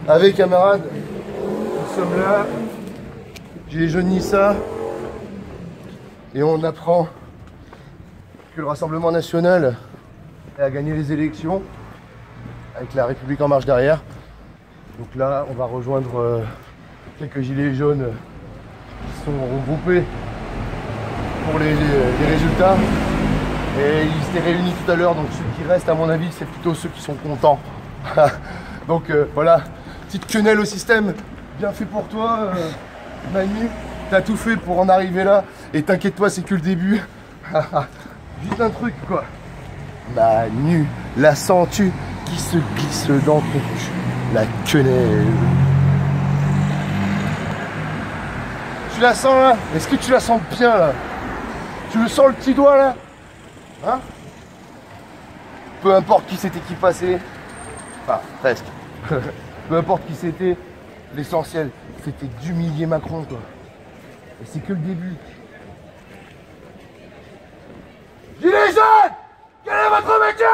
Allez camarades, nous sommes là, Gilets jaunes Nissa, et on apprend que le Rassemblement National a gagné les élections, avec la République En Marche derrière. Donc là, on va rejoindre quelques gilets jaunes qui sont regroupés pour les résultats. Et ils s'étaient réunis tout à l'heure, donc ceux qui restent, à mon avis, c'est plutôt ceux qui sont contents. Donc voilà, petite quenelle au système, bien fait pour toi, Manu. T'as tout fait pour en arriver là, et t'inquiète pas, c'est que le début. Juste un truc, quoi. Manu, la sens-tu qui se glisse dans ton cul? La quenelle. Tu la sens là? Est-ce que tu la sens bien là? Tu le sens le petit doigt là? Hein? Peu importe qui c'était qui passait. Enfin, presque. Peu importe qui c'était, l'essentiel, c'était d'humilier Macron, quoi. Et c'est que le début. Gilets jaunes! Quel est votre métier?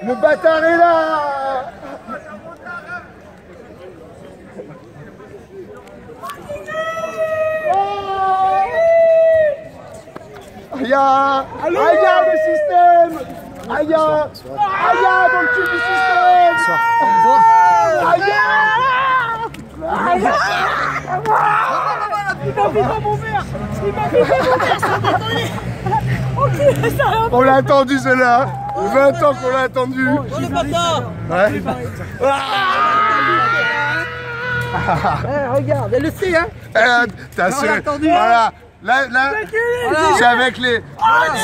Le bâtard est là! Aïe! Aïe le système! Aïe! Aïe dans le cul du système! Aïe! Aïe! Il m'a fait dans mon verre! Il m'a fait dans mon verre, ça m'a donné! On l'a attendu celle-là! 20 ans qu'on l'a attendu! Oh le bâtard! Ouais? Regarde, elle le sait, hein! T'as assuré! Voilà! Là, c'est avec les...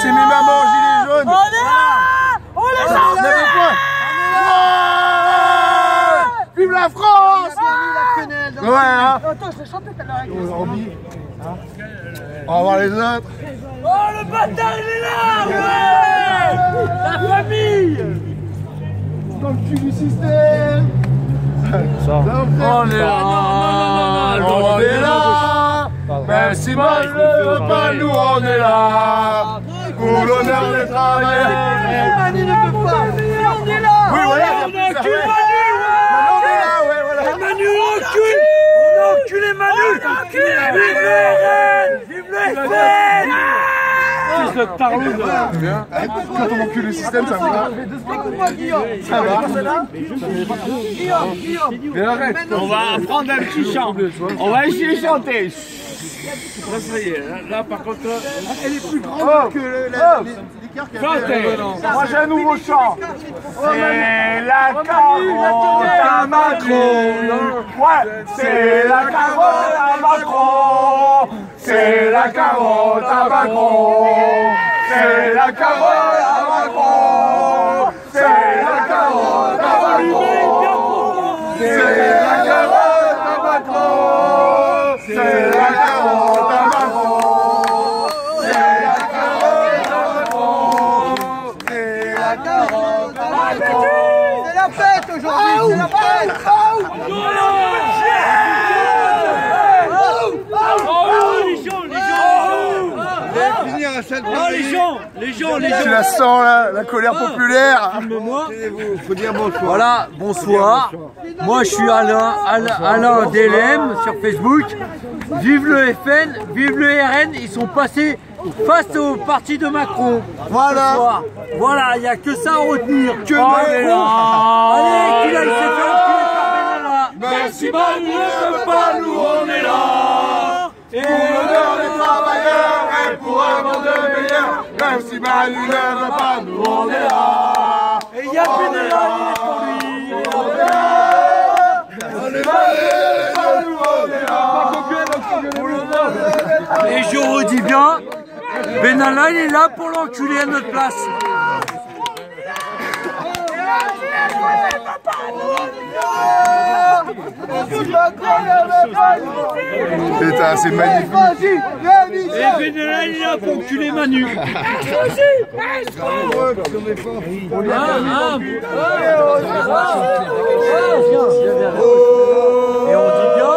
C'est mes mamans gilets jaunes! On est là! On est là! Vive la France! Ouais, hein? Attends, je vais chanter tout à l'heure. On va voir les autres. Oh le bâtard, il est là! Ouais! La famille! Dans le cul du système! On est là! On est là! Même si mal ne veut pas, nous on est là! Pour l'honneur des travailleurs! Manu ne peut pas! On est là! Oui, voilà! On encule Manu! Manu, Manu, on encule! On a enculé Manu! Vive le RN! Vive le FN! quand on encule le système, ça va. Écoute-moi, Guillaume! Ça va. Guillaume! Mais arrête. On va apprendre un petit chant. On va essayer de chanter. Là, ça y est. Là, par contre, Elle est plus grande que l'écart qu'il y a. chantez. Moi j'ai un nouveau chant. C'est la carotte à Macron. Ouais, c'est la carotte à Macron. C'est la carotte à Macron. C'est la carotte à Macron. C'est la carotte à Macron. C'est la carotte à Macron. C'est la carotte à Macron. C'est la carotte à Macron. C'est la carotte à Macron. C'est la fête aujourd'hui! C'est la fête! Les gens, Tu la sens là, la colère populaire. faut dire bonsoir. Voilà, bonsoir. Moi, je suis Alain Delem sur Facebook. Vive le FN, vive le RN. Ils sont passés face au parti de Macron. Voilà. Voilà, il n'y a que ça à retenir. Que Macron. Allez, qu'il aille se faire enculer par Benalla. Merci Manu ne veut pas, nous on est là. Pour l'honneur des travailleurs et pour un monde meilleur. Même si Manu ne veut pas, nous on est là. Et il y a Benalla, il est pour lui. On est là, nous on est là. Et je redis bien, Benalla il est là pour l'enculer à notre place. Putain, c'est magnifique. Et Benalla il est là pour enculer Manu. Et on dit bien,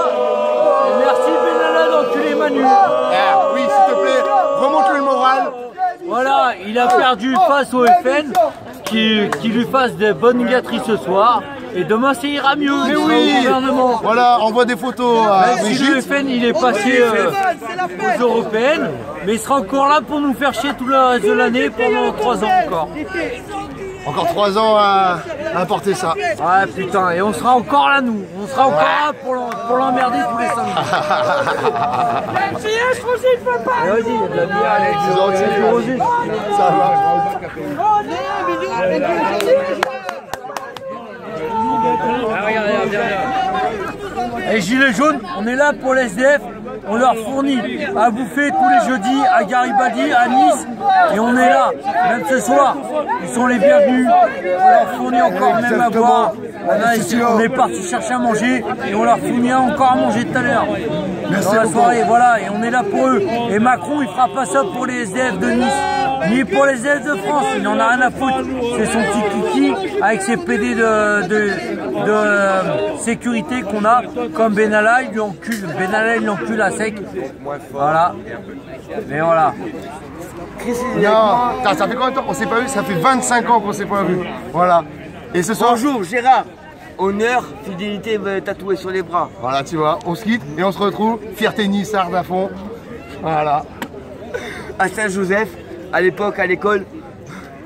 merci Benalla. perdu face au FN, qui lui fasse des bonnes gâteries ce soir. Et demain, ça ira mieux. Mais il sera oui. au gouvernement. Voilà, on voit des photos à Même si le FN il est passé aux européennes, mais il sera encore là pour nous faire chier tout le reste de l'année pendant 3 ans encore. Encore 3 ans à porter ça. Ouais putain, et on sera encore là nous. On sera encore là pour l'emmerder tous les 5 jours. Vas-y, il y a de la bière, allez, du rosé. Ça marche. Et Gilets jaunes, on est là pour les SDF, on leur fournit à bouffer tous les jeudis à Garibaldi, à Nice, et on est là, même ce soir, ils sont les bienvenus, on leur fournit encore même à boire, on est parti chercher à manger, et on leur fournit encore à manger tout à l'heure, dans la soirée, voilà, et on est là pour eux, et Macron il fera pas ça pour les SDF de Nice, ni pour les SDF de France, il n'en a rien à foutre, c'est son petit kiki avec ses PD de sécurité qu'on a, comme Benalla, il lui encule, Benalla il l'encule à sec, voilà, mais voilà. Non, ça fait combien de temps qu'on s'est pas vu? Ça fait 25 ans qu'on s'est pas vu. Voilà. Et ce soir... Bonjour Gérard, honneur, fidélité tatouée sur les bras. Voilà, tu vois, on se quitte et on se retrouve, fierté nissarde à fond. Voilà. À Saint-Joseph, à l'époque, à l'école.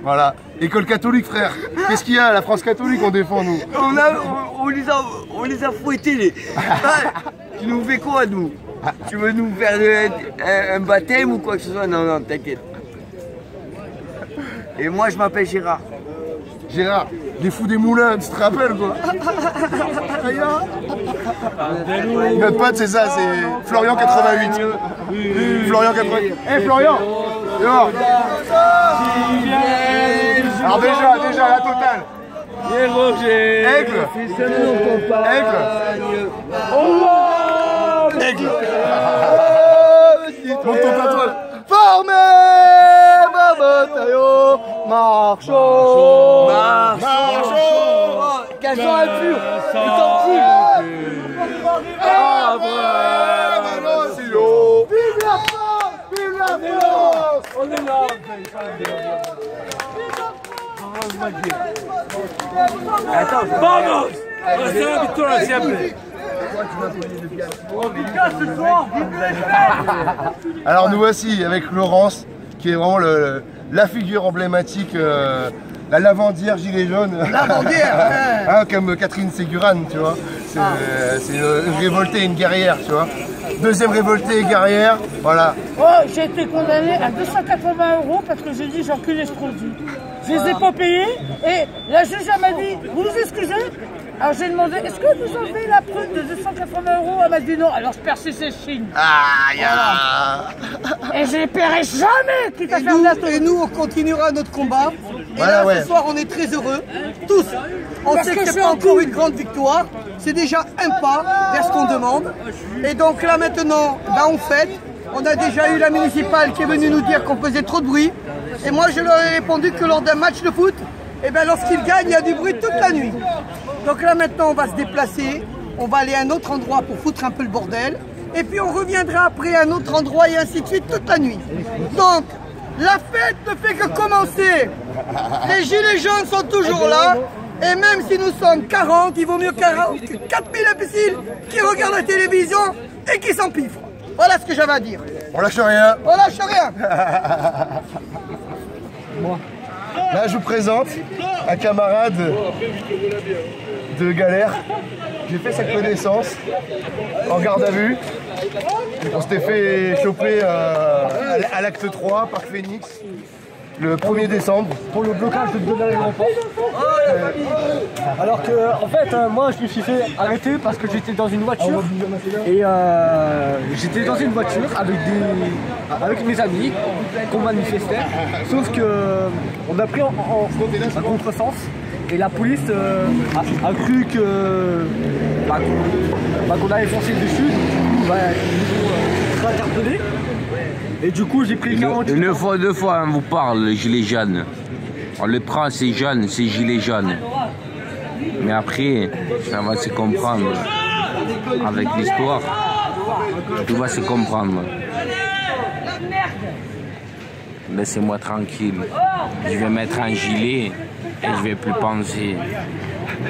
Voilà. École catholique, frère. Qu'est-ce qu'il y a? La France catholique, on défend, nous. On les a fouettés, les... Tu nous fais quoi, nous? Tu veux nous faire un baptême ou quoi que ce soit? Non, non, t'inquiète. Et moi, je m'appelle Gérard. Gérard, les fous des moulins, tu te rappelles, quoi? Notre pote, c'est ça, c'est Florian 88. Florian 88. Eh, Florian! Dehors. Alors déjà, la totale. Aigle. Aigle. Oh, aigle. Monte ton patron. Formez ma bataille, marchons. Cachons un pur, utensile. Vive la France! Vive la France! On est là, Vamos! C'est la victoire siempre. Alors nous voici avec Laurence, qui est vraiment la figure emblématique, la lavandière gilet jaune. Lavandière, hein, comme Catherine Ségurane, tu vois. C'est une révoltée, une guerrière, tu vois. Deuxième révoltée, guerrière, voilà. Oh, j'ai été condamné à 280 € parce que j'ai dit j'encule les Estrosi. Je les ai pas payés et la juge m'a dit, vous nous excusez? Alors j'ai demandé, est-ce que vous avez la preuve de 280 €? Elle m'a dit non, alors je perçais ses chines. Et je les paierai jamais, quitte à faire de la tôle. Et nous, on continuera notre combat. Et Voilà, là, ce soir, on est très heureux, tous. On sait que c'est pas encore une grande victoire. C'est déjà un pas vers ce qu'on demande. Et donc là, maintenant, on fête. On a déjà eu la municipale qui est venue nous dire qu'on faisait trop de bruit. Et moi, je leur ai répondu que lors d'un match de foot, eh ben, lorsqu'ils gagnent, il y a du bruit toute la nuit. Donc là, maintenant, on va se déplacer. On va aller à un autre endroit pour foutre un peu le bordel. Et puis, on reviendra après à un autre endroit et ainsi de suite toute la nuit. Donc, la fête ne fait que commencer. Les gilets jaunes sont toujours là. Et même si nous sommes 40, il vaut mieux 4000 imbéciles qui regardent la télévision et qui s'empiffrent. Voilà ce que j'avais à dire. On lâche rien. On lâche rien. Là, je vous présente un camarade de galère. J'ai fait sa connaissance en garde à vue. On s'était fait choper à l'acte 3 par Phoenix le 1er décembre. Pour le blocage de l'aéroport. Alors que, en fait, moi je me suis fait arrêter parce que j'étais dans une voiture. Et j'étais dans une voiture avec mes amis qu'on manifestait. Sauf que on a pris en contresens. Et la police a cru que qu'on allait foncer dessus. Ils nous ont interpellés. Et du coup, j'ai pris 48 Une fois, deux fois, on vous parle, les gilets jaunes. On les prend, c'est jaune, c'est gilets jaunes. Mais après, ça va se comprendre. Avec l'histoire, tout va se comprendre. laissez-moi tranquille. Je vais mettre un gilet et je vais plus penser.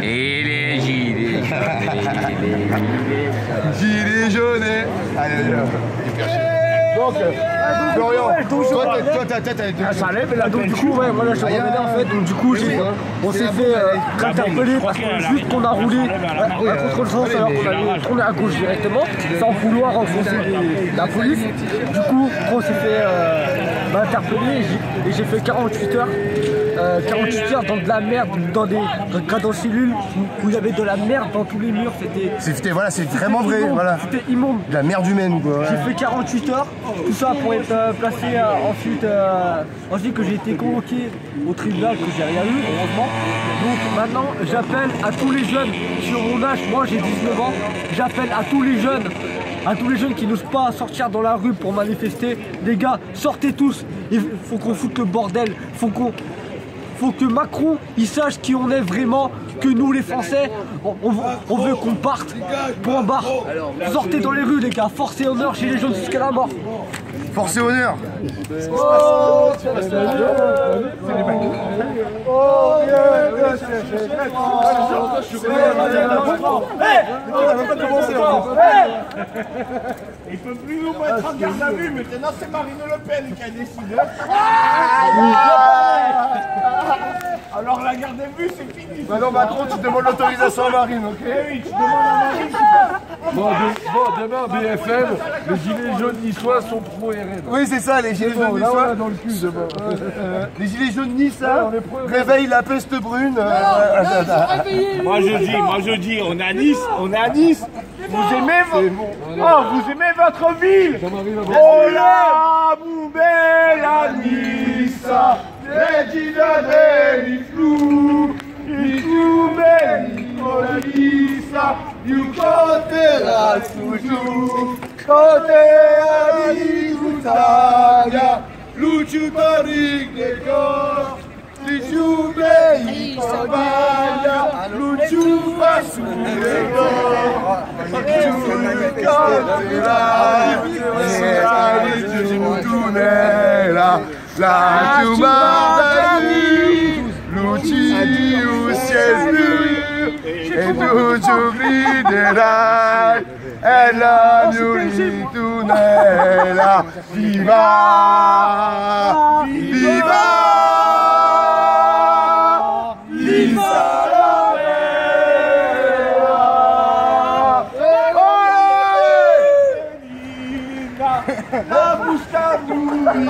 Et les gilets jaunes, Gilets jaunes. Allez, donc, Florian, toi, Ça allait, mais là, donc du coup, ouais, voilà, je revenais en fait, donc du coup, on s'est fait interpeller parce que juste qu'on a roulé à contre-sens alors qu'on avait tourné à gauche directement, sans vouloir enfoncer la police. Du coup, on s'est fait interpeller et j'ai fait 48 heures. 48 heures dans de la merde, dans des cellules où il y avait de la merde dans tous les murs. C'était voilà, c'est vraiment vrai, voilà. C'était immonde. De la merde humaine, quoi. J'ai fait 48 heures, tout ça pour être placé ensuite que j'ai été convoqué au tribunal, que j'ai rien eu, heureusement. Donc maintenant, j'appelle à tous les jeunes sur mon âge, moi j'ai 19 ans, j'appelle à tous les jeunes qui n'osent pas sortir dans la rue pour manifester. Les gars, sortez tous, il faut qu'on foute le bordel, faut que Macron il sache qui on est vraiment, que nous les Français, on veut qu'on parte, point barre. Sortez dans les rues les gars, force et honneur chez les jeunes jusqu'à la mort. Force et honneur. Il peut plus nous mettre en garde à vue, maintenant c'est Marine Le Pen qui a décidé. Alors la garde à vue c'est fini. Maintenant Macron, tu demandes l'autorisation à Marine, ok? Oui, tu demandes à Marine. Bon, demain, BFM, les gilets jaunes niçois sont pro-RN. Oui, c'est ça, les gilets jaunes niçois. Dans le cul, demain. Les gilets jaunes niçois réveillent la peste brune. Moi je dis, on est à Nice. Vous aimez votre ville. Oh la belle Nice, les gilets les flous, les belle Nice, you comptera toujours, comptera l'Italia, luci tarik de cor. Luciu bem, trabalha, Luciu faz o melhor. Luciu cantará, será de tunela, lá do mar, Luciu se esbru, e do griderá, ela no tunela, viva, viva. La buscabulla,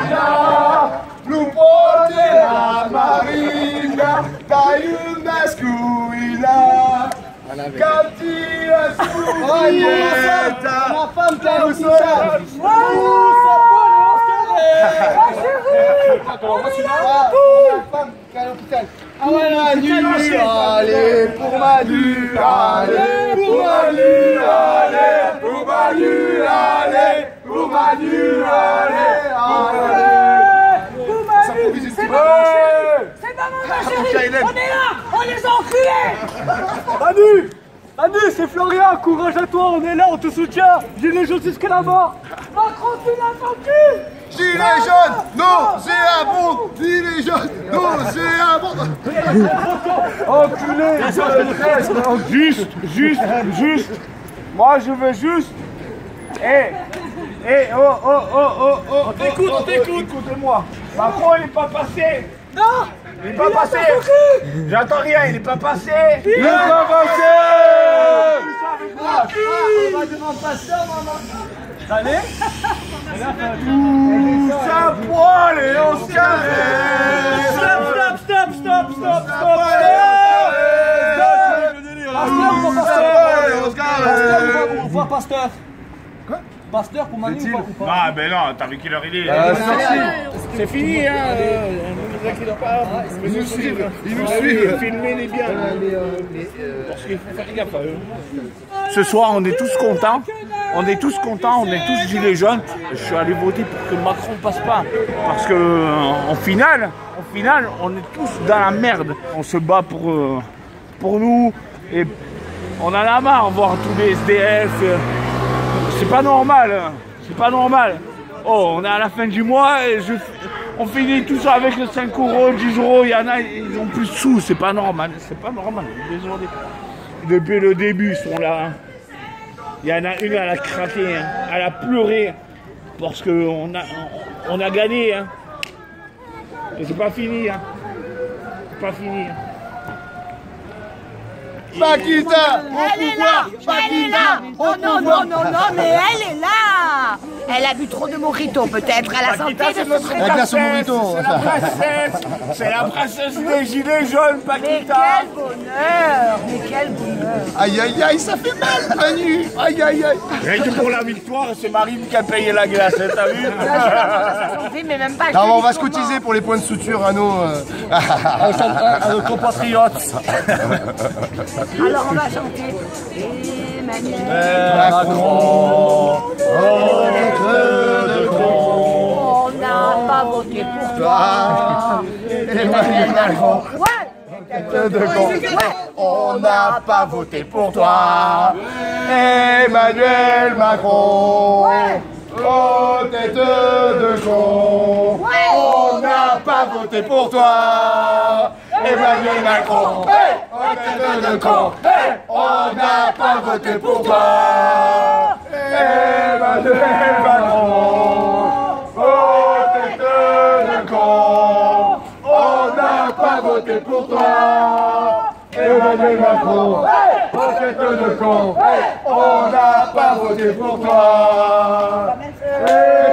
l'uomo della marina, dai un masculina, cattiva scuglietta, la Pour Manu, allez, pour Manu, allez, pour Manu, allez, pour Manu, allez, pour Manu, allez, C'est maman ma chérie, on est là, on les a enculés. Manu, c'est Florian, courage à toi, on est là, on te soutient. Gilets jaunes jusqu'à la mort. Macron, tu l'as vaincu. Gilets jaunes, non, c'est un bon. Gilets jaunes, non, c'est un bon. Enculé. Juste. Moi, je veux juste. On t'écoute. Écoutez-moi. Macron, il n'est pas passé. Non. Il n'est pas passé. J'entends rien, il n'est pas passé. Il n'est pas passé. On va demander pasteur, maman. Allez. Tout ça poil et on se caresse. Stop. On voit Pasteur. Quoi? Pasteur pour Manu ou pas? Ah ben non, t'as vu quelle heure il est. C'est fini, hein. Ne vous inquiétez pas. Ils nous suivent. Filmez-les bien. Parce qu'il faut faire gaffe à eux. Ce soir, on est tous contents. On est tous gilets jaunes. Je suis allé voter pour que Macron passe pas. Parce que en finale, on est tous dans la merde. On se bat pour nous. Et on en a marre de voir tous les SDF. C'est pas normal. Oh, on est à la fin du mois et On finit tout ça avec le 5 €, 10 €, il y en a, ils ont plus de sous, c'est pas normal, désolé. Depuis le début, ils sont là. Hein. Il y en a une, elle a craqué, hein. Elle a pleuré, parce qu'on a gagné. Hein. Et c'est pas fini, hein. C'est pas fini. Hein. Paquita, elle est là, elle est là. Oh non, non, non, non, mais elle est là. Elle a bu trop de mojito, peut-être, à la santé de son frère. Elle a son mojito. C'est la princesse des gilets jaunes, Paquita. Mais quel bonheur, mais quel bonheur. Aïe, aïe, aïe, ça fait mal, Manu. Aïe, aïe, aïe. Rien que pour la victoire, c'est Marine qui a payé la glace, t'as vu? Mais même pas. Non, on va se cotiser pour les points de suture à nos compatriotes. Alors on va chanter Emmanuel Macron, on n'a pas voté pour toi. Emmanuel Macron, Ouais. on n'a pas voté pour toi. Emmanuel Macron, oh tête de con, on n'a pas voté pour toi. Emmanuel Macron, oh tête de con, on n'a pas voté pour toi. Emmanuel Macron, oh tête de con, on n'a pas voté pour toi. Emmanuel Macron, oh tête de con, on n'a pas voté pour toi.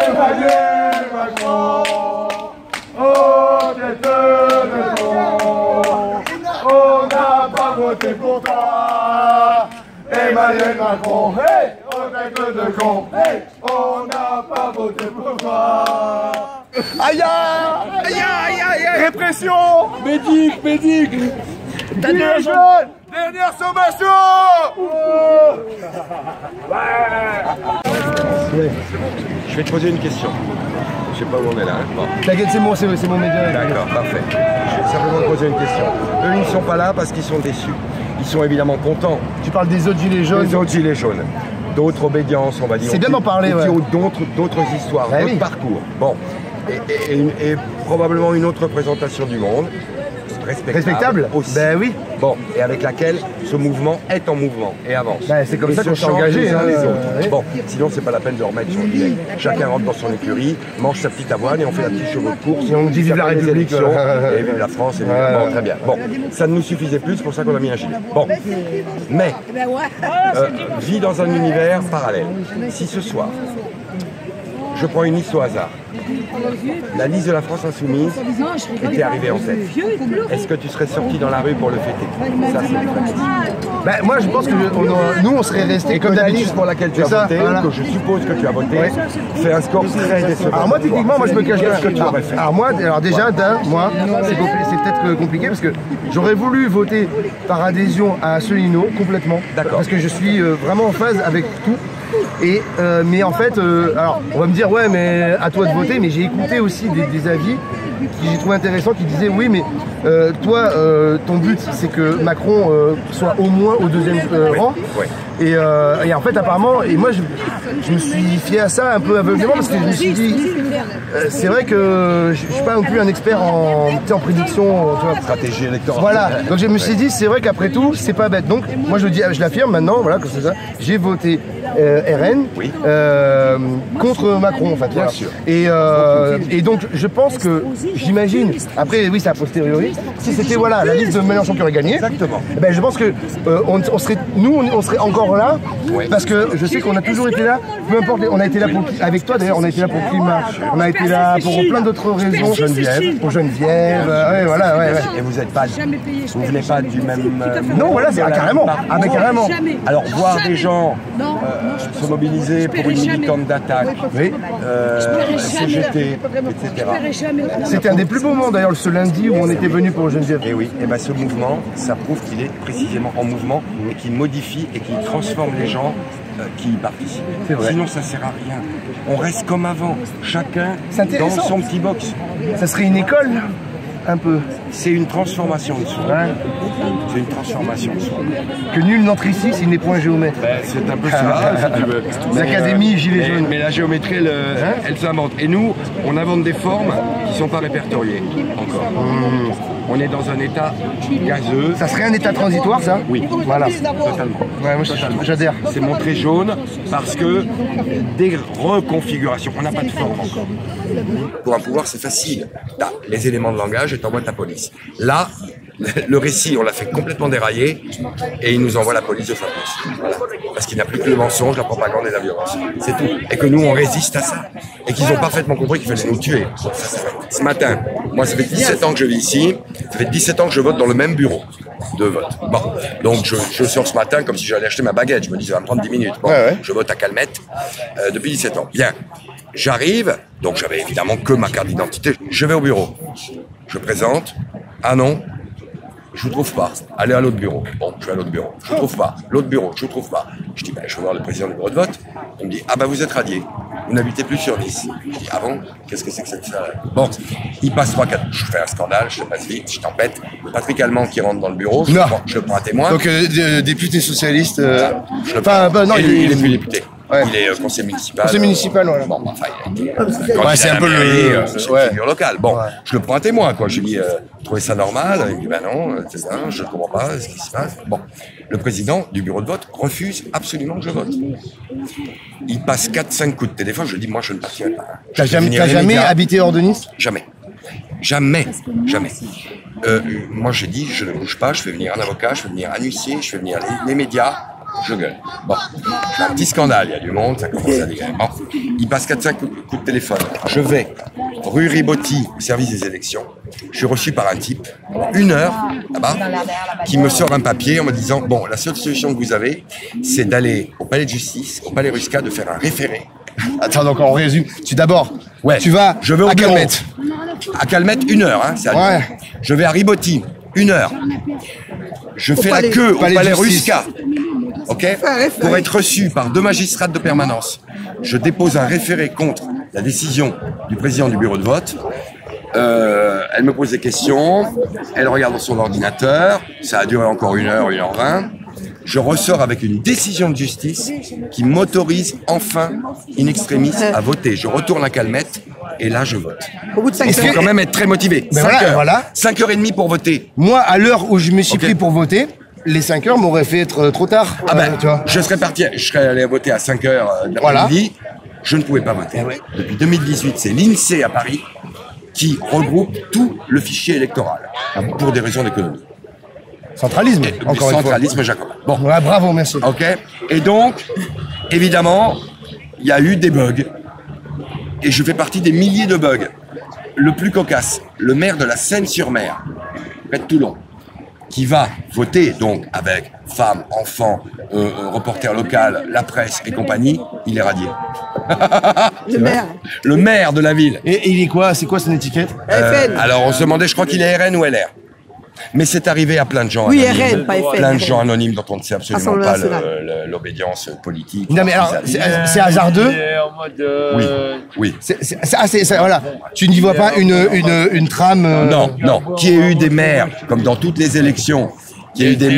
Emmanuel Macron, oh tête de con, on n'a pas voté pour toi. Emmanuel Macron, oh tête de con, on n'a pas voté pour toi. Aïe aïe aïe aïe, répression. Médic, médic. Gilets jaunes, dernière sommation. Je vais te poser une question. Je sais pas où on est là. Bon. T'inquiète, c'est mon média. D'accord, parfait. Je vais simplement te poser une question. Eux, ils ne sont pas là parce qu'ils sont déçus. Ils sont évidemment contents. Tu parles des autres gilets jaunes. Les autres gilets jaunes. D'autres obédiences, on va dire. C'est bien d'en parler, ouais. D'autres histoires, d'autres parcours. Bon. Et probablement une autre représentation du monde. Respectable aussi. Ben oui. Bon, et avec laquelle ce mouvement est en mouvement et avance. Ben, c'est comme ça qu'on s'est engagé. Les uns les autres. Bon, sinon c'est pas la peine de remettre sur le billet. Chacun rentre dans son écurie, mange sa petite avoine et on fait la petite chevaux de course. Et on dit vive la République. Et vive la France. Et bon, très bien. Bon, ça ne nous suffisait plus, c'est pour ça qu'on a mis un gilet. Bon, mais vit dans un univers parallèle. Si ce soir, je prends une liste au hasard. La liste de la France Insoumise était arrivée en tête. Est-ce que tu serais sorti dans la rue pour le fêter? Ça, c'est une vraie question. Ben, moi, je pense que nous, on serait restés comme la liste pour laquelle tu as voté, que je suppose que tu as voté, fait un score très décevant. Alors moi, techniquement, moi, je me cache pas ce que tu aurais fait. Alors déjà, c'est peut-être compliqué parce que j'aurais voulu voter par adhésion à Asselineau complètement. D'accord. Parce que je suis vraiment en phase avec tout. Et mais en fait, alors on va me dire ouais mais à toi de voter, mais j'ai écouté aussi des avis qui j'ai trouvé intéressants qui disaient oui mais toi ton but c'est que Macron soit au moins au deuxième rang. Ouais. Et en fait apparemment, et moi je me suis fié à ça un peu aveuglément parce que je me suis dit c'est vrai que je suis pas non plus un expert en prédiction, tu vois, stratégie électorale. Voilà, donc je me suis dit c'est vrai qu'après tout c'est pas bête. Donc moi je l'affirme maintenant, voilà que c'est ça, j'ai voté RN contre Macron en fait. Bien sûr. Et donc je pense que j'imagine, après oui c'est a posteriori, si c'était voilà la liste de Mélenchon qui aurait gagné, exactement. Ben je pense que on serait encore là, parce que je sais qu'on a toujours été là, peu importe, on a été là avec toi d'ailleurs, on a été là pour le climat, on a été là pour plein d'autres raisons, pour Geneviève, voilà. Et vous n'êtes pas, vous venez pas du même. Non voilà, c'est carrément, carrément. Alors voir des gens se mobiliser pour une militante d'attaque, CGT, etc. C'était un des plus beaux moments d'ailleurs ce lundi où on était venu pour Geneviève. Et oui, et ben ce mouvement, ça prouve qu'il est précisément en mouvement et qu'il modifie et qu'il transforme les gens qui y participent. Sinon ça sert à rien. On reste comme avant, chacun dans son petit box. Ça serait une école. Un peu. C'est une transformation de soi. Ouais. C'est une transformation de soi. Que nul n'entre ici s'il n'est point géomètre. Ben, c'est un peu ça, si tu veux. L'Académie Gilets jaunes. Mais la géométrie, elle s'invente. Et nous, on invente des formes qui ne sont pas répertoriées encore. On est dans un état gazeux. Ça serait un état transitoire, ça? Oui. Voilà. Totalement. Ouais, moi, j'adhère. C'est montré jaune parce que des reconfigurations, on n'a pas de forme encore. Pour un pouvoir, c'est facile. T'as les éléments de langage et t'envoies ta police. Là, le récit, on l'a fait complètement dérailler et il nous envoie la police de sa place. Voilà. Parce qu'il n'a plus que le mensonge, la propagande et la violence. C'est tout. Et que nous, on résiste à ça. Et qu'ils ont parfaitement compris qu'il fallait nous tuer. Ce matin, moi, ça fait 17 ans que je vis ici. Ça fait 17 ans que je vote dans le même bureau de vote. Bon, donc je sors ce matin comme si j'allais acheter ma baguette. Je me dis, ça va me prendre 10 minutes. Bon, je vote à Calmette depuis 17 ans. Bien. J'arrive, donc j'avais évidemment que ma carte d'identité. Je vais au bureau. Je présente. Ah non, je vous trouve pas. Allez à l'autre bureau. Bon, je vais à l'autre bureau. Je vous trouve pas. L'autre bureau, je vous trouve pas. Je dis, ben, je vais voir le président du bureau de vote. Il me dit, ah ben vous êtes radié. Vous n'habitez plus sur Nice. Je dis, ah bon? Qu'est-ce que c'est que ça? Bon, il passe 3-4. Je fais un scandale, je passe vite, je t'embête. Patrick Allemand qui rentre dans le bureau. Je le prends à témoin. Donc, député socialiste. Non, il est plus député. Ouais. Il est conseiller municipal. Conseiller municipal, voilà. Bon, enfin, c'est un peu le figure locale. Bon, je le prends à témoin, quoi. Je lui dis, vous trouvez ça normal? Il me dit, ben non, c'est ça, je ne comprends pas ce qui se passe. Bon, le président du bureau de vote refuse absolument que je vote. Il passe 4-5 coups de téléphone, je dis, moi, je ne partirai pas. T'as jamais habité hors de Nice? Jamais. Jamais. Moi, j'ai dit, je ne bouge pas, je fais venir un avocat, je fais venir un huissier, je fais venir les médias. Je gueule. Bon, j'ai un petit scandale, il y a du monde, ça commence à dégager. Bon, il passe 4-5 coups de téléphone. Je vais rue Ribotti, au service des élections. Je suis reçu par un type, 1 heure, là-bas, qui me sort un papier en me disant, bon, la seule solution que vous avez, c'est d'aller au palais de justice, au palais Rusca, de faire un référé. Attends, donc on résume. Tu vais au Calmette. À Calmette, 1 heure, hein, c'est à dire. Je vais à Ribotti, 1 heure. Je fais la queue au palais Rusca. Ok, pour être reçu par 2 magistrats de permanence. Je dépose un référé contre la décision du président du bureau de vote. Elle me pose des questions, elle regarde dans son ordinateur, ça a duré encore 1 heure, 1h20. Je ressors avec une décision de justice qui m'autorise enfin in extremis à voter. Je retourne à Calmette et là je vote. Il faut quand même être très motivé. 5 heures. 5h30 pour voter. Moi, à l'heure où je me suis pris pour voter, les 5 heures m'auraient fait être trop tard. Ah ben, tu vois. Je serais allé voter à 5 heures d'après-midi. Je ne pouvais pas voter. Depuis 2018, c'est l'INSEE à Paris qui regroupe tout le fichier électoral pour des raisons d'économie. Centralisme, encore une fois. Centralisme jacobin. Bon. Ouais, bravo, merci. Ok. Et donc, évidemment, il y a eu des bugs. Et je fais partie des milliers de bugs. Le plus cocasse, le maire de la Seine-sur-Mer, près de Toulon, qui va voter donc avec femmes, enfants, reporters local, la presse et compagnie, il est radié. Le maire. Le maire de la ville. Et il est quoi? C'est quoi son étiquette? Alors on se demandait, je crois qu'il est RN ou LR. Mais c'est arrivé à plein de gens anonymes. Oui, RN, pas FN. Plein de gens anonymes dont on ne sait absolument pas l'obédience politique. Non mais alors, c'est hasardeux. Oui. Voilà. Tu n'y vois pas une trame. Non. Qu'il y ait eu des maires, comme dans toutes les élections, qu'il y ait eu des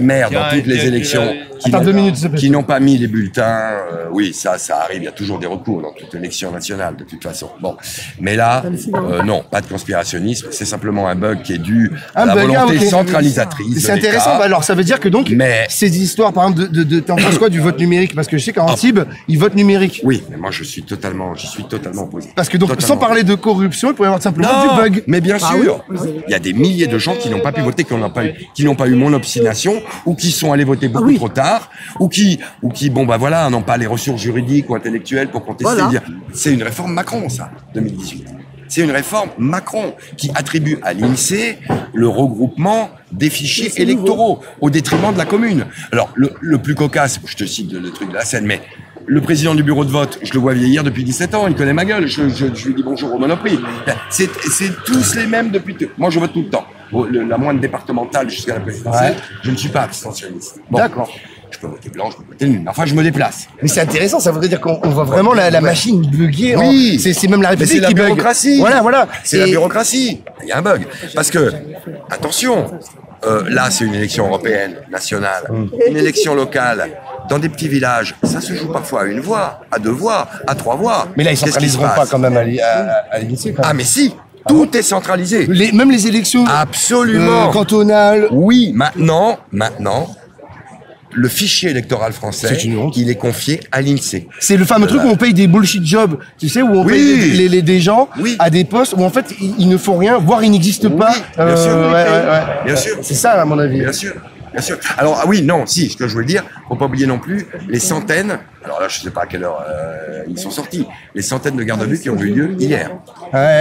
maires dans toutes les élections qui n'ont pas mis les bulletins. Oui, ça arrive. Il y a toujours des recours dans toute élection nationale, de toute façon. Bon, mais là, non, pas de conspirationnisme. C'est simplement un bug qui est dû à la volonté centralisatrice. C'est intéressant. Alors, ça veut dire que donc, ces histoires, par exemple, t'en penses quoi du vote numérique? Parce que je sais qu'en Antibes, ils votent numérique. Oui, mais moi, j'y suis totalement opposé. Parce que donc, sans parler de corruption, il pourrait y avoir simplement du bug. Mais bien sûr, il y a des milliers de gens qui n'ont pas pu voter, qui n'ont pas eu mon obstination, ou qui sont allés voter beaucoup trop tard, ou qui, bon bah voilà, n'ont pas les ressources juridiques ou intellectuelles pour contester. C'est une réforme Macron, ça, 2018. C'est une réforme Macron qui attribue à l'INSEE le regroupement des fichiers électoraux au détriment de la commune. Alors, le plus cocasse, je te cite le truc de la Seine, mais le président du bureau de vote, je le vois vieillir depuis 17 ans, il connaît ma gueule, je lui dis bonjour au Monoprix. C'est tous les mêmes depuis... Moi, je vote tout le temps. La moindre départementale jusqu'à la présidentielle, je ne suis pas abstentionniste. Bon. D'accord. Je peux voter blanc, je peux voter nul. Enfin, je me déplace. Mais c'est intéressant, ça voudrait dire qu'on voit vraiment la machine bugger. Oui. C'est même la République c'est la qui bug. bureaucratie. Voilà. C'est la bureaucratie. Il y a un bug. Parce que, attention, là, c'est une élection européenne, nationale. Une élection locale, dans des petits villages, ça se joue parfois à 1 voix, à 2 voix, à 3 voix. Mais là, ils centraliseront pas quand même à l'INSEE. Ah, mais si. Tout est centralisé. Même les élections absolument cantonales. Oui, maintenant, le fichier électoral français, il est confié à l'INSEE. C'est le fameux truc où on paye des bullshit jobs, tu sais, où on paye des gens à des postes où en fait ils ne font rien, voire ils n'existent pas. Bien sûr. Bien sûr. C'est ça à mon avis. Bien sûr. Alors, ce que je voulais dire, faut pas oublier non plus les centaines, alors là je sais pas à quelle heure ils sont sortis, les centaines de garde-à-vue qui ont eu lieu hier.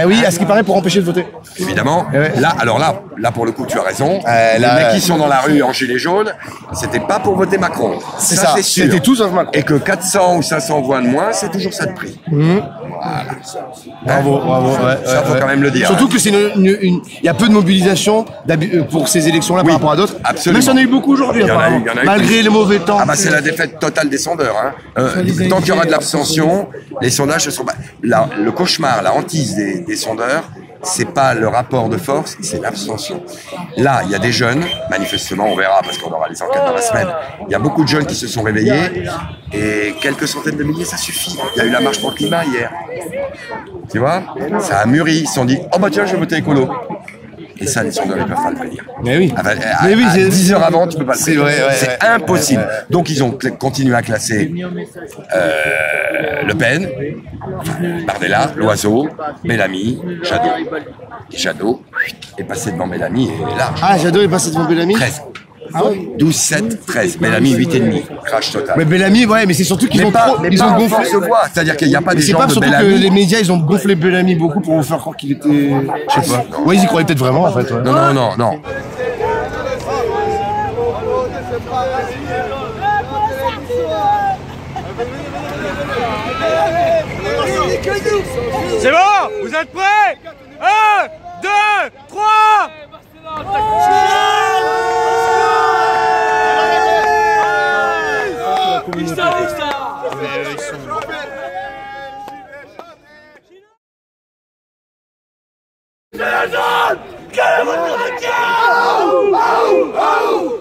Oui, à ce qui paraît pour empêcher de voter. Évidemment. Là pour le coup tu as raison. Les mecs qui sont dans la rue en gilet jaune, c'était pas pour voter Macron. C'est ça. C'est sûr. C'était tout sauf Macron. Et que 400 ou 500 voix de moins, c'est toujours ça de prix. Voilà. Bravo. Ça faut quand même le dire. Surtout que c'est il y a peu de mobilisation pour ces élections-là par rapport à d'autres. Absolument. Même si on a eu beaucoup aujourd'hui, apparemment. Malgré les mauvais temps. Ah bah c'est la défaite totale des sondeurs. Tant qu'il y aura de l'abstention, les sondages se sont... le cauchemar, la hantise des sondeurs, c'est pas le rapport de force, c'est l'abstention. Là, il y a des jeunes, manifestement, on verra parce qu'on aura les enquêtes dans la semaine, il y a beaucoup de jeunes qui se sont réveillés et quelques centaines de milliers, ça suffit. Il y a eu la marche pour le climat hier. Tu vois, ça a mûri, ils se sont dit, oh bah tiens, je vais voter écolo. Et ça, les sondeurs, ils peuvent pas le prédire. Mais oui. À 10 heures avant, tu peux pas le prédire. C'est impossible. Donc, ils ont continué à classer Le Pen, Bardella, Loiseau, Bellamy, Jadot. Et Jadot est passé devant Bellamy et large. Ah, Jadot est passé devant Bellamy 13. 12, 7, 13. Bellamy, 8,5. Crash total. Mais Bellamy, mais c'est surtout qu'ils ont gonflé. C'est-à-dire qu'il n'y a pas des gens de Bellamy. C'est pas surtout que les médias, ils ont gonflé Bellamy beaucoup pour vous faire croire qu'il était... Je sais pas. Ouais, ils y croyaient peut-être vraiment, en fait. Ouais. Non. C'est bon? Vous êtes prêts? 1, 2, 3! C'est la zone! Que le